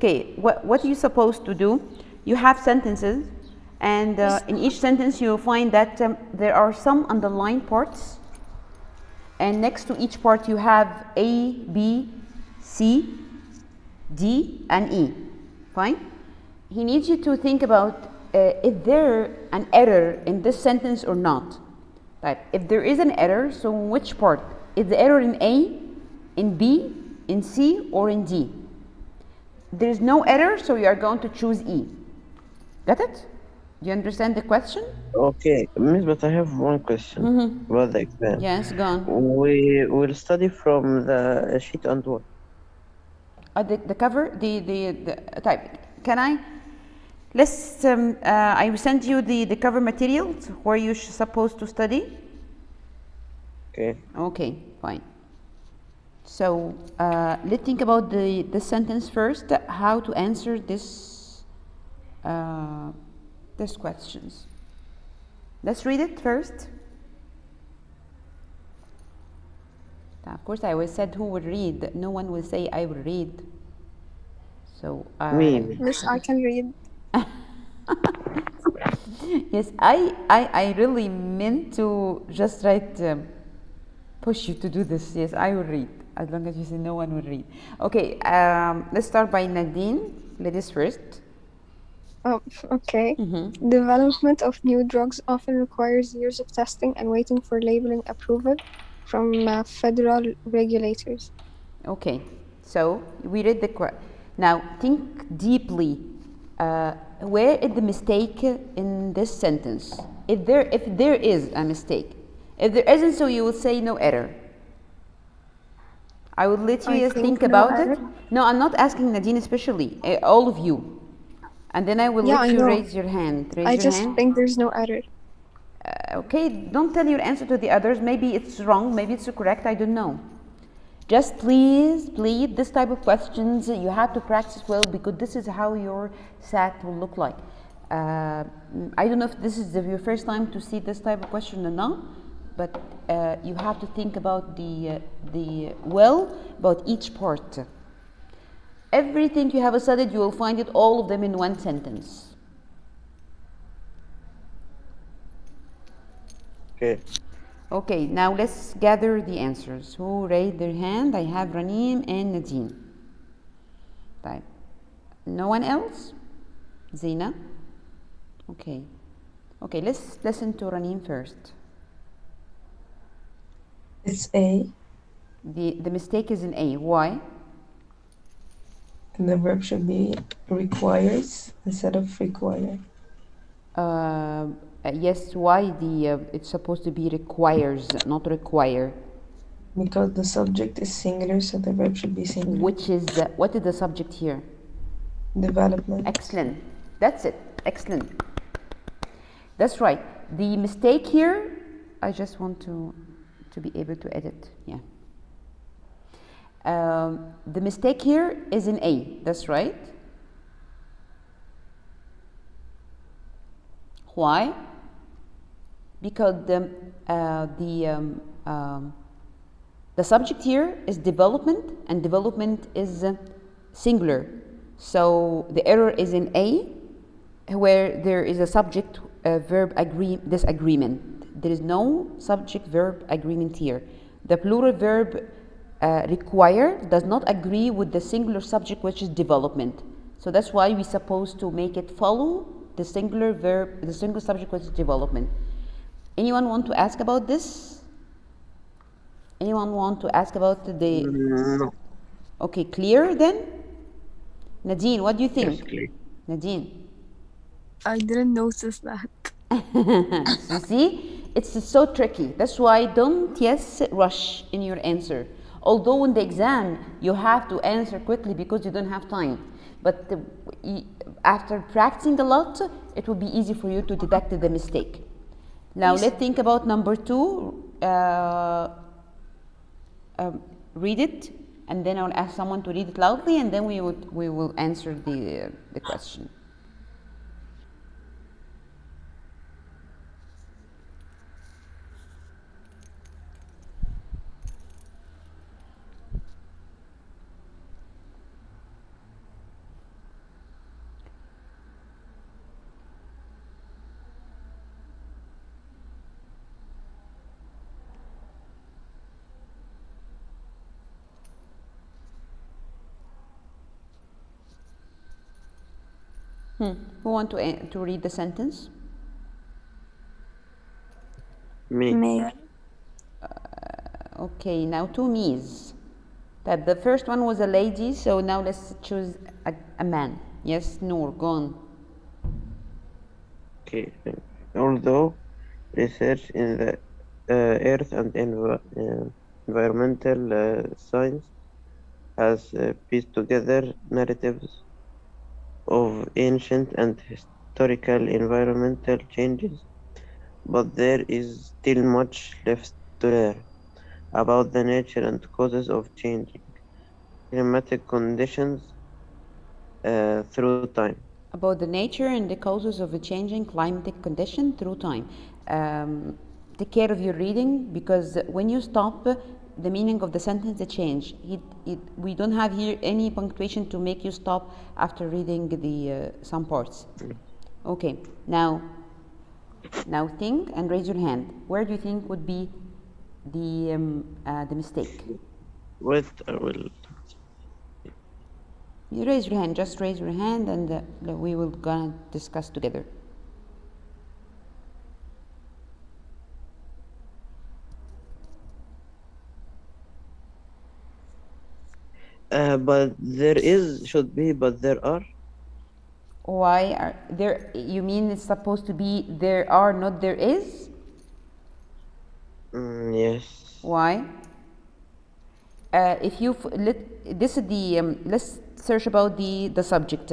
Okay, what are you supposed to do? You have sentences, and in each sentence you'll find that there are some underlined parts, and next to each part you have A, B, C, D, and E. Fine? He needs you to think about is there an error in this sentence or not? Right. If there is an error, so in which part? Is the error in A, in B, in C, or in D? There is no error, so you are going to choose E. Got it? Do you understand the question? Okay, Miss, but I have one question about the exam. Yes, gone. We will study from the sheet and what? The cover, the type. Can I? Let's. I will send you the cover materials where you're supposed to study. Okay. Okay, fine. So let's think about the sentence first. How to answer uh, this questions. Let's read it first. Of course, I always said who would read. No one will say I will read. So Me. Miss, I can read. yes, I really meant to just write, push you to do this. Yes, I will read. As long as you say no one will read. Okay, let's start by Nadine. Ladies first. Oh, okay. Development of new drugs often requires years of testing and waiting for labeling approval from federal regulators. Okay, so we read the now think deeply. Where is the mistake in this sentence? If there is a mistake, if there isn't, so you will say no error. I would let you I just think think no about error. it. No, I'm not asking Nadine especially, all of you. And then I will Yeah, let I you know. raise your hand. Raise I your just hand. think there's no error. Okay, don't tell your answer to the others. Maybe it's wrong, maybe it's correct, I don't know. Just please, this type of questions you have to practice well because this is how your SAT will look like. I don't know if this is your first time to see this type of question or not, but you have to think about about each part. Everything you have studied, you will find it all of them in one sentence. Okay. Okay, now let's gather the answers. Who raised their hand? I have Ranim and Nadine. Right. No one else? Zina? Okay. Okay, let's listen to Ranim first. It's A. The mistake is in A. Why? And the verb should be requires instead of require. Yes, why it's supposed to be requires, not require. Because the subject is singular, so the verb should be singular. Which is, what is the subject here? Development. Excellent. That's it. Excellent. That's right. The mistake here, I just want to be able to edit. Yeah. The mistake here is in A. That's right. Why? Because the subject here is development, and development is singular. So the error is in A, where there is a subject verb disagreement. There is no subject verb agreement here. The plural verb require does not agree with the singular subject, which is development. So that's why we're supposed to make it follow the singular verb, the singular subject, which is development. Anyone want to ask about this? Anyone want to ask about the? No. Okay, clear then? Nadine, what do you think? Yes, clear. Nadine. I didn't notice that. You see, it's so tricky. That's why don't rush in your answer. Although in the exam you have to answer quickly because you don't have time, but after practicing a lot, it will be easy for you to detect the mistake. Now let's think about number 2. Read it, and then I'll ask someone to read it loudly, and then we will answer the question. Who want to read the sentence? Me. May. Okay, now two me's. That the first one was a lady, so now let's choose a man. Yes, Noor, go on. Okay. Although research in the earth and environmental science has pieced together narratives of ancient and historical environmental changes, but there is still much left to learn about the nature and causes of changing climatic conditions through time. About the nature and the causes of a changing climatic condition through time. Take care of your reading, because when you stop, the meaning of the sentence change. We don't have here any punctuation to make you stop after reading the some parts. Okay, now think and raise your hand. Where do you think would be the mistake? Wait, I will. You raise your hand, just raise your hand, and we will gonna discuss together. But there is, should be, but there are. Why are there? You mean it's supposed to be there are, not there is? Yes. Why? If you this is the let's search about the subject.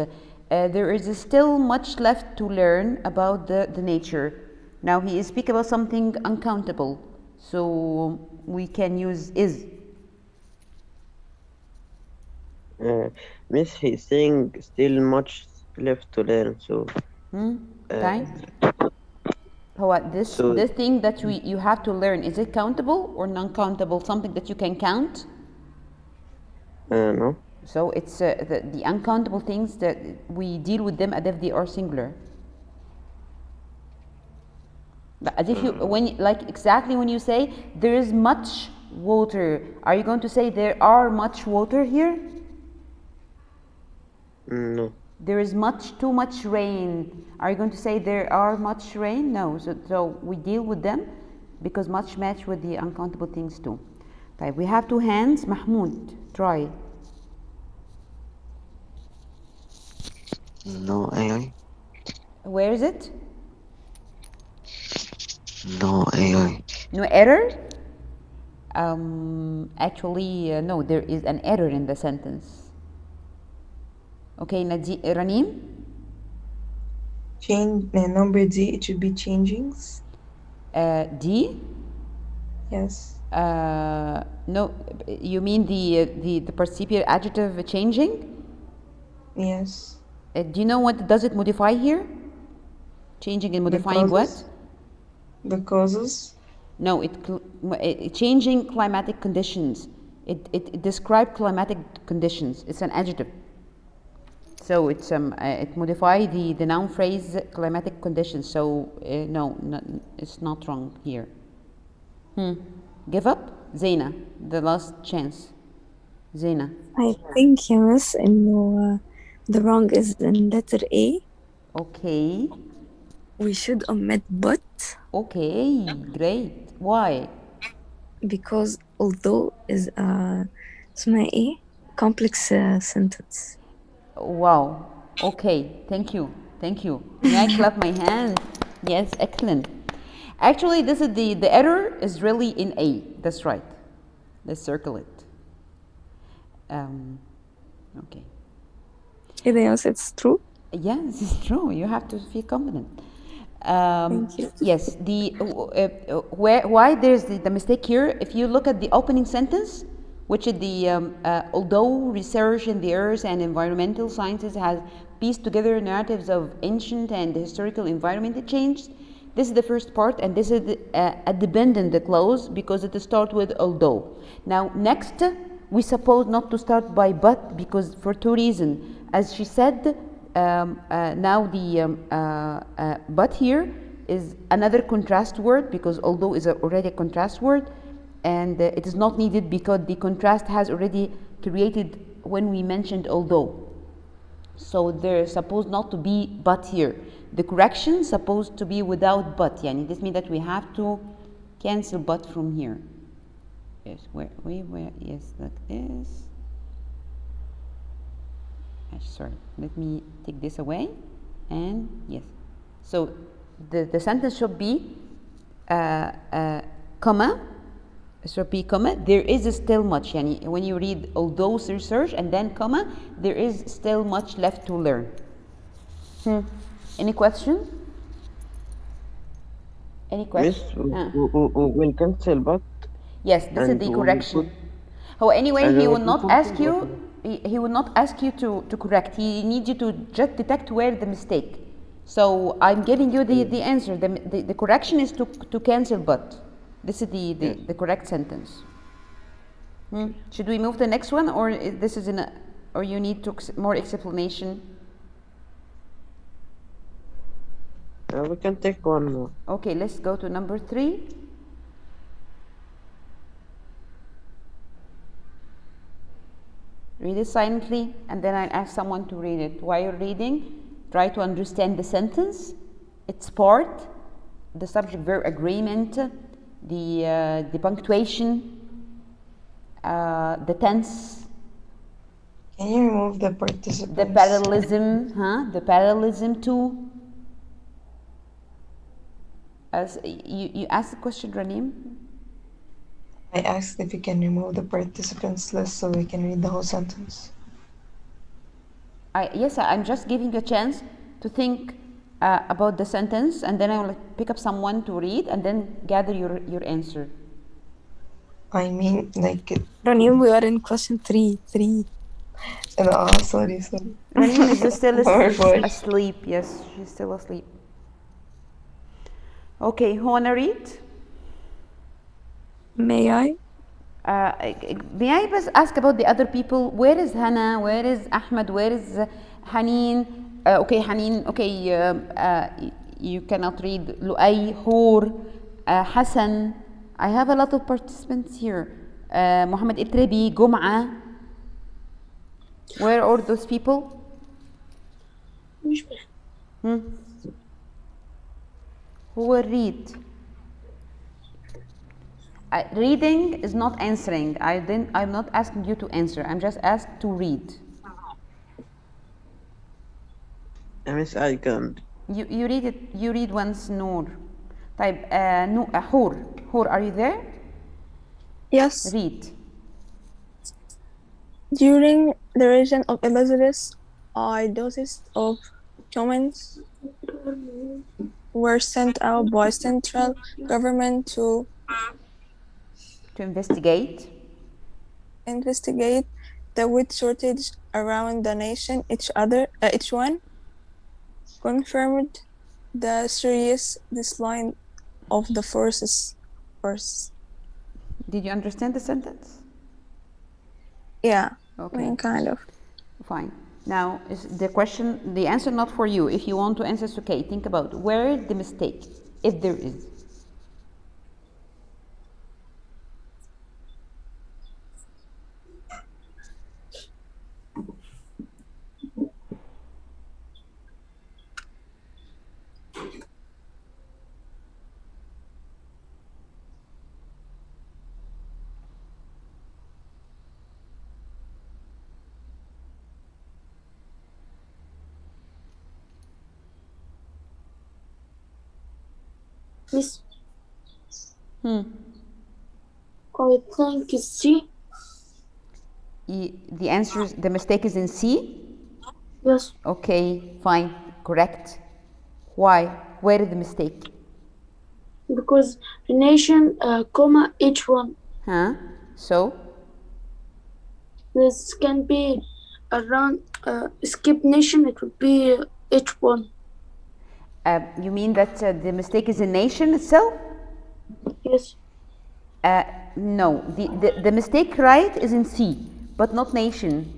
There is still much left to learn about the nature. Now he is speaking about something uncountable, so we can use is. Miss, he's saying still much left to learn. So. Okay. What this thing that you have to learn, is it countable or non-countable? Something that you can count? No. So it's the uncountable things that we deal with them as if they are singular. But as if you exactly when you say there is much water, are you going to say there are much water here? No. There is too much rain. Are you going to say there are much rain? No. So we deal with them because much match with the uncountable things too. Okay, we have two hands. Mahmoud, try. No AI. Where is it? No AI. No error? Actually, no, there is an error in the sentence. Okay, Ranim? Change number D, it should be changings. D? Yes. No, you mean the participial adjective changing? Yes. Do you know what does it modify here? Changing and modifying what? The causes. No, it changing climatic conditions. It describes climatic conditions. It's an adjective. So it's it modify the noun phrase climatic conditions. So no, it's not wrong here. Give up, Zaina. The last chance, Zaina. I think yes, إنه the wrong is in letter A. Okay. We should omit but. Okay, great. Why? Because although is اسمها إيه? Complex sentence. Wow. Okay. Thank you. Thank you. May I clap my hand? Yes. Excellent. Actually, this is the error is really in A. That's right. Let's circle it. Okay. Yes, it's true. Yes, it's true. You have to feel confident. Thank you. Yes. Why there's the mistake here? If you look at the opening sentence, which is the although research in the earth and environmental sciences has pieced together narratives of ancient and historical environmental change. This is the first part, and this is a dependent clause because it starts with although. Now, next, we suppose not to start by but because for two reasons. As she said, now the but here is another contrast word because although is already a contrast word, and it is not needed because the contrast has already created when we mentioned although. So there's supposed not to be but here. The correction supposed to be without but. Yani this means that we have to cancel but from here. Yes, where, yes, like this. Sorry, let me take this away. And yes. So the sentence should be comma. It should be comma. There is still much. Yani when you read although research and then comma, there is still much left to learn. Any question? Any Miss, question? we'll cancel but. Yes, this is And the we correction. put- Oh, anyway, and he we will not put ask something you. like- He will not ask you to correct. He needs you to just detect where the mistake. So I'm giving you the answer. The correction is to cancel but. This is the correct sentence. Should we move to the next one, or this is or you need more explanation? We can take one more. Okay, let's go to number 3. Read it silently, and then I'll ask someone to read it. While you're reading, try to understand the sentence, its part, the subject-verb agreement, the punctuation, the tense, Can you remove the participants? the parallelism, the parallelism too. As you asked the question, Ranim. I asked if you can remove the participants list so we can read the whole sentence. Yes, I'm just giving you a chance to think about the sentence, and then I will pick up someone to read and then gather your answer. I mean, like, Ranim, we are in question 3. sorry. Ranim is still Powerful. asleep. Yes, she's still asleep. Okay, who wanna read? May I? May I just ask about the other people? Where is Hana? Where is Ahmed? Where is Haneen? Okay, Haneen. Okay, you cannot read. Luay, Hour, Hassan. I have a lot of participants here. Mohammed Itrabi, Gum'a. Where are those people? Who will read? Reading is not answering. I'm not asking you to answer. I'm just asked to read. Miss, I can. You read it. You read once, Noor. طيب, Hour, are you there? Yes. Read. During the reign of Elizabeth, doses of Ottomans were sent out by central government to investigate the wheat shortage around the nation. Each one confirmed the serious decline of the forces. Did you understand the sentence? Yeah. Okay. I mean, kind of. Fine. Now, is the answer not for you. If you want to answer, it's okay. Think about where is the mistake, if there is. Miss, I think it's C. The answer is, the mistake is in C? Yes, Okay, fine, correct. Why? Where is the mistake? because the nation, comma, each one. So? This can be around skip nation, it would be each one. You mean that the mistake is in nation itself? Yes. No, the mistake right is in C, but not nation.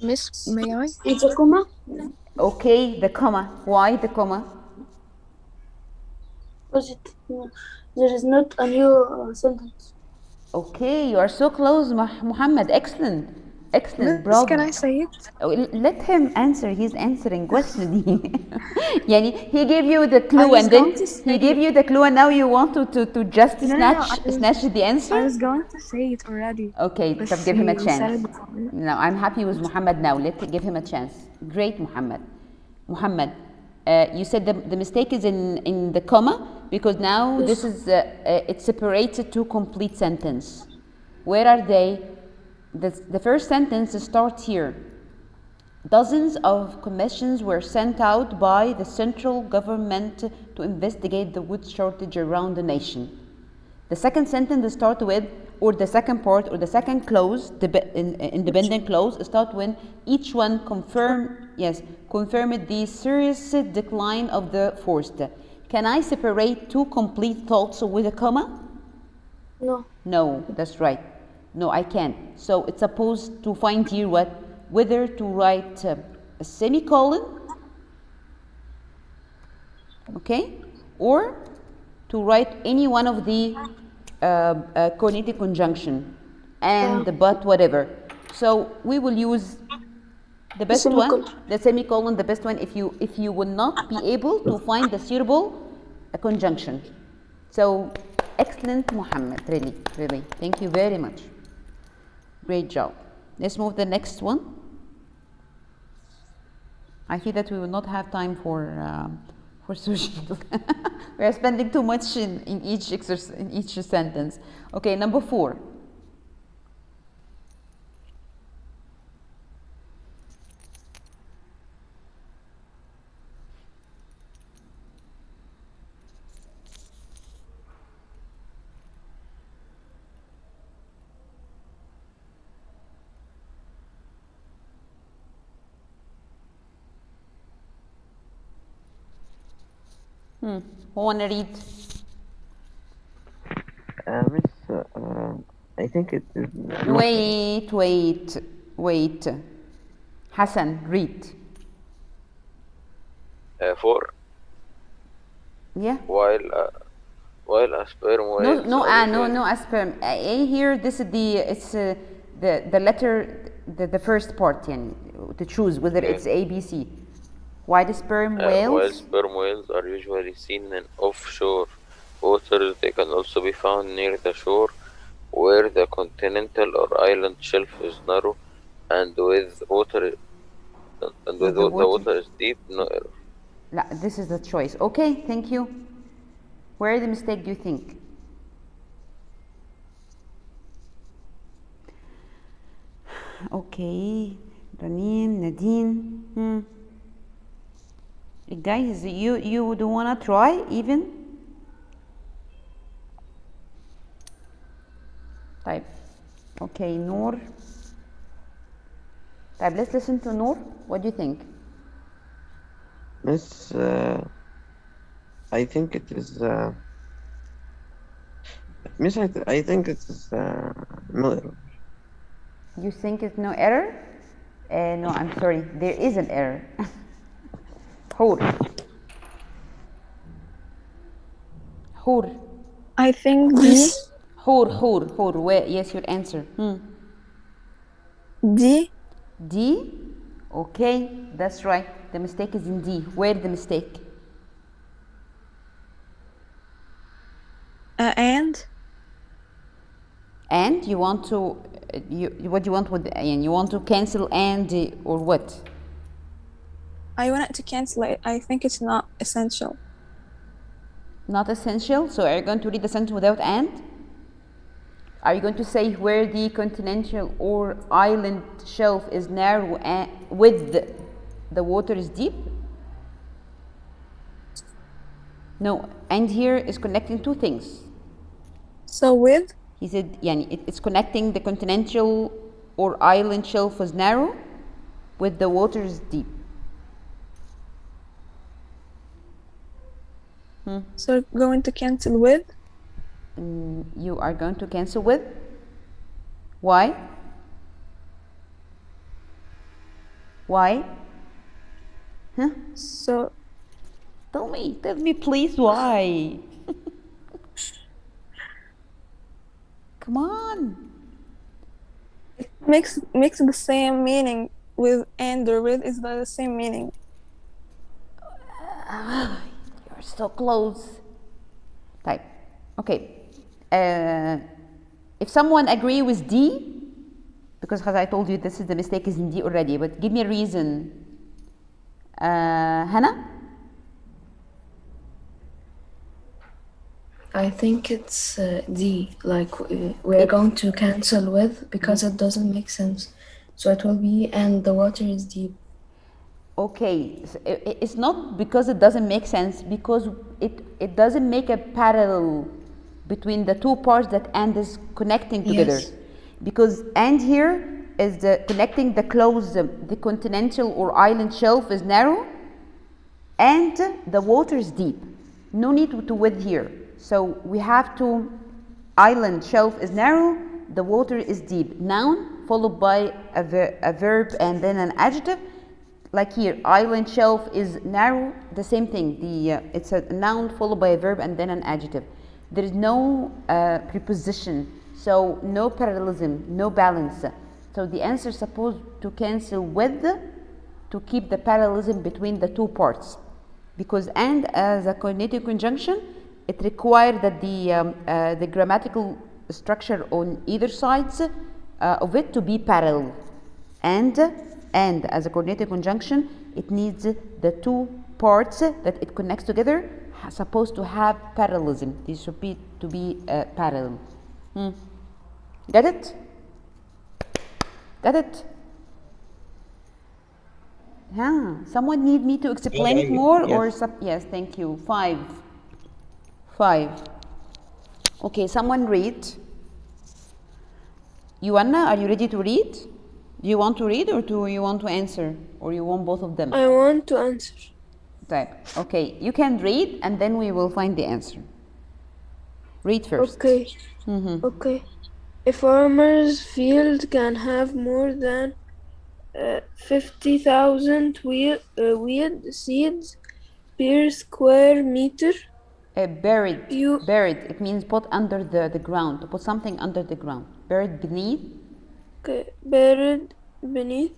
Miss, may I? It's a comma? Okay, the comma. Why the comma? Because there is not a new sentence. Okay, you are so close, Muhammad. Excellent. Excellent, Miss, bravo. can I say it? Oh, let him answer. He's answering question. يعني he gave you the clue was and then going to he say gave you the clue and now you want to just No, snatch the answer. I was going to say it already. Okay, But طب give him a you said chance. it before. No, I'm happy with Muhammad now. Let's give him a chance. Great, Muhammad. Muhammad, you said the mistake is in the comma because now this is it's separated to complete sentence. Where are they? The first sentence starts here. Dozens of commissions were sent out by the central government to investigate the wood shortage around the nation. The second sentence starts with, or the second part, or the second clause, the independent clause, start when each one confirmed the serious decline of the forest. Can I separate two complete thoughts with a comma? No. No, that's right. No, I can't. So it's supposed to find here what? Whether to write a semicolon, okay, or to write any one of the coordinated conjunction and but whatever. So we will use the best one, the semicolon, the best one if you will not be able to find the suitable conjunction. So excellent, Muhammad, really. Thank you very much. Great job. Let's move the next one. I see that we will not have time for social. We are spending too much in each sentence. Okay, number 4. Who wanna read? Miss, I think it is. Wait. Hassan, read. 4. Yeah. While a sperm whales No sperm. A here. This is the letter, the first part. Yani, to choose whether it's A, B, C. While sperm whales. While sperm whales are usually seen in offshore waters, they can also be found near the shore, where the continental or island shelf is narrow and with the water is deep. No error. لا, this is the choice. Okay, thank you. Where is the mistake, do you think? Okay, Ranim, Nadine. Guys, you don't wanna try even? طيب. Okay, Noor. طيب, let's listen to Noor. What do you think? Miss, I think it is. Miss, I think it is no error. You think it's no error? No, I'm sorry. There is an error. Hur. I think D. Hur. Where? Yes, your answer. D. D? Okay, that's right. The mistake is in D. Where the mistake? And? And you want to, what do you want with, and you want to cancel and or what? I wanted to cancel it. I think it's not essential. Not essential? So are you going to read the sentence without and? Are you going to say where the continental or island shelf is narrow and with the water is deep? No, and here is connecting two things. So with? He said, yani, it's connecting the continental or island shelf is narrow with the water is deep. So going to cancel with? You are going to cancel with? Why? Why? Huh? So Tell me please why? Come on. makes the same meaning with and or with is the same meaning. You're so close. Type. Okay. If someone agree with D, because as I told you, this is the mistake is in D already, but give me a reason. Hannah? I think it's D, like we're going to cancel with because it doesn't make sense. So it will be, and the water is deep. Okay, so it's not because it doesn't make sense, because it doesn't make a parallel between the two parts that and is connecting together. Yes. Because and here is the connecting the closed, the continental or island shelf is narrow, and the water is deep. No need to with here. So we have to, island shelf is narrow, the water is deep. Noun followed by a verb and then an adjective. Like here, island shelf is narrow, the same thing. It's a noun followed by a verb and then an adjective. There is no preposition, so no parallelism, no balance. So the answer is supposed to cancel with to keep the parallelism between the two parts. Because and as a coordinating conjunction, it requires that the grammatical structure on either sides of it to be parallel. And as a coordinating conjunction, it needs the two parts that it connects together supposed to have parallelism. These should be to be parallel. Get it? Got it? Someone need me to explain it more, yes. or yes, thank you. 5. Okay, someone read. Yuanna, are you ready to read? Do you want to read, or do you want to answer, or you want both of them? I want to answer. Type. Okay, you can read and then we will find the answer. Read first. Okay. Okay. A farmer's field can have more than 50,000 weed seeds per square meter. Buried. Buried. It means put under the ground. To put something under the ground. Buried beneath. Okay. Buried beneath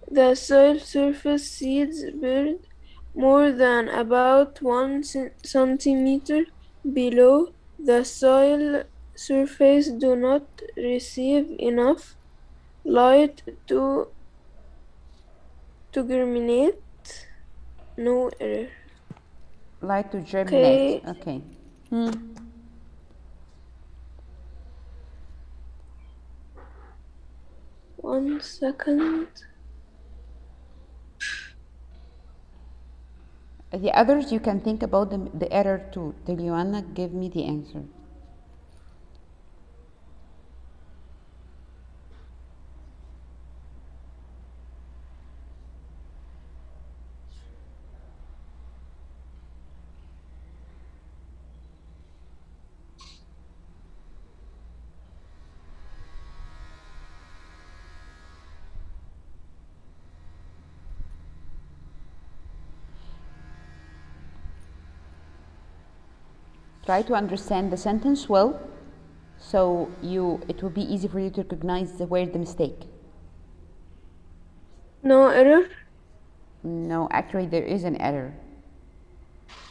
the soil surface. Seeds buried more than about 1 centimeter below the soil surface do not receive enough light to germinate. No error. Light to germinate. Okay. 1 second. The others you can think about the error too. Till Joanna give me the answer. Try to understand the sentence well, so it will be easy for you to recognize where the mistake. No error? No, actually there is an error.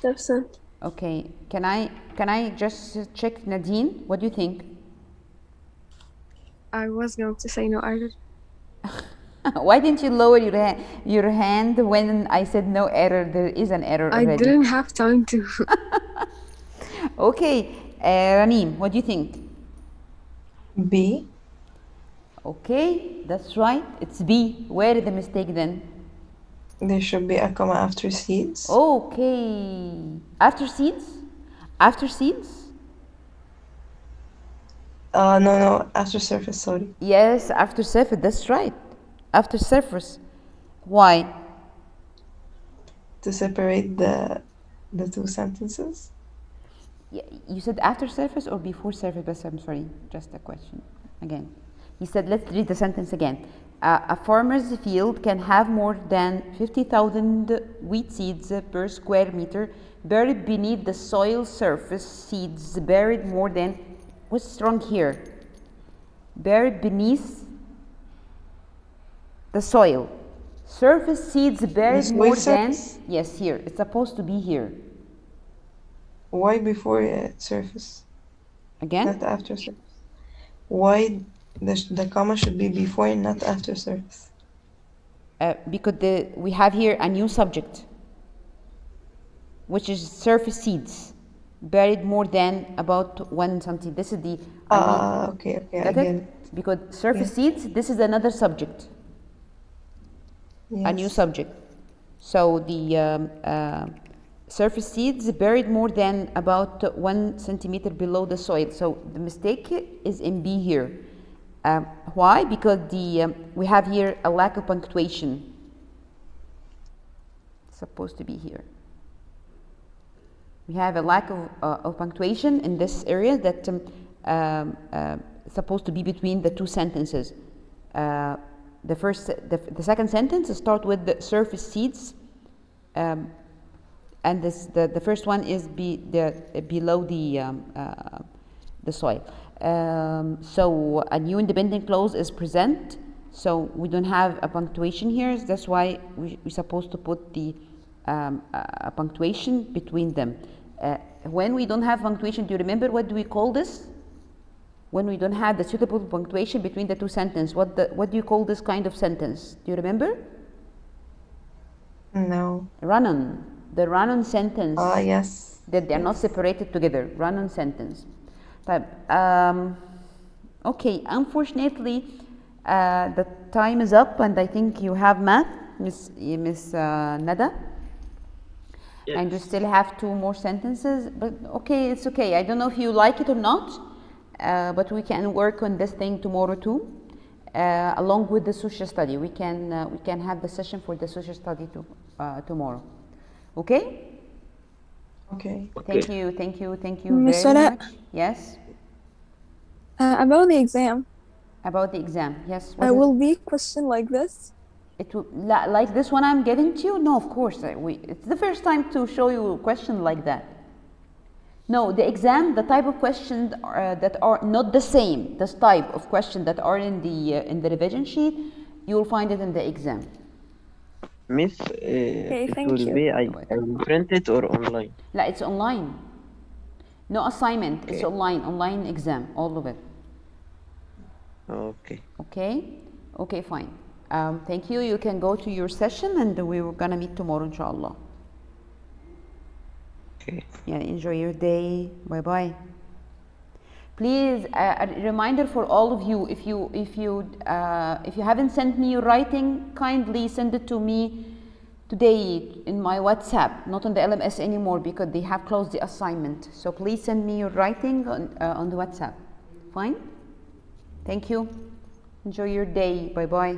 That's it. Okay, can I just check Nadine? What do you think? I was going to say no error. Why didn't you lower your hand when I said no error? There is an error already. I didn't have time to. Okay, Ranim, what do you think? B. Okay, that's right. It's B. Where is the mistake then? There should be a comma after seeds. Okay. After seeds? After seeds? No, after surface, sorry. Yes, after surface, that's right. After surface. Why? To separate the two sentences. Yeah, you said after surface or before surface, but I'm sorry, just a question again. He said, let's read the sentence again. A farmer's field can have more than 50,000 wheat seeds per square meter buried beneath the soil surface. Seeds buried more than, what's wrong here? Buried beneath the soil. Surface seeds buried This more soil than, surface? yes, here. It's supposed to be here. Why before surface, Again? not after surface? Why the comma should be before and not after surface? Because we have here a new subject, which is surface seeds buried more than about 1 centimeter. This is the, Okay, I get get it? it. Because surface seeds, this is another subject, a new Yes. subject. So the surface seeds buried more than about 1 centimeter below the soil. So the mistake is in B here. Why? Because we have here a lack of punctuation. It's supposed to be here. We have a lack of punctuation in this area that is supposed to be between the two sentences. The second sentence start with the surface seeds, and the first one is below the soil. So a new independent clause is present. So we don't have a punctuation here. That's why we're supposed to put the a punctuation between them. When we don't have punctuation, do you remember what do we call this? When we don't have the suitable punctuation between the two sentences, what do you call this kind of sentence? Do you remember? No. Run-on. The run-on sentence. Yes. That they are not separated together. Run-on sentence. Okay, unfortunately, the time is up, and I think you have math, Miss Nada. Yes. And you still have 2 more sentences, but okay, it's okay. I don't know if you like it or not, but we can work on this thing tomorrow too, along with the social study. We can have the session for the social study tomorrow. Okay? Okay. Thank you Miss very Salah? much. Yes. About the exam, About the exam, yes. What is- will be question like this? It will, like this one I'm getting to you? No, of course. It's the first time to show you a question like that. No, the exam, the type of questions that are not the same, this type of question that are in the revision sheet, you will find it in the exam. Miss, it thank will you. be, I print it or online? لا, it's online. No assignment, it's online exam, all of it. Okay. Okay, fine. Thank you. You can go to your session, and we were gonna meet tomorrow, inshallah. Okay. Yeah, enjoy your day. Bye bye. Please, a reminder for all of you: if you haven't sent me your writing, kindly send it to me today in my WhatsApp, not on the LMS anymore because they have closed the assignment. So please send me your writing on the WhatsApp. Fine. Thank you. Enjoy your day. Bye bye.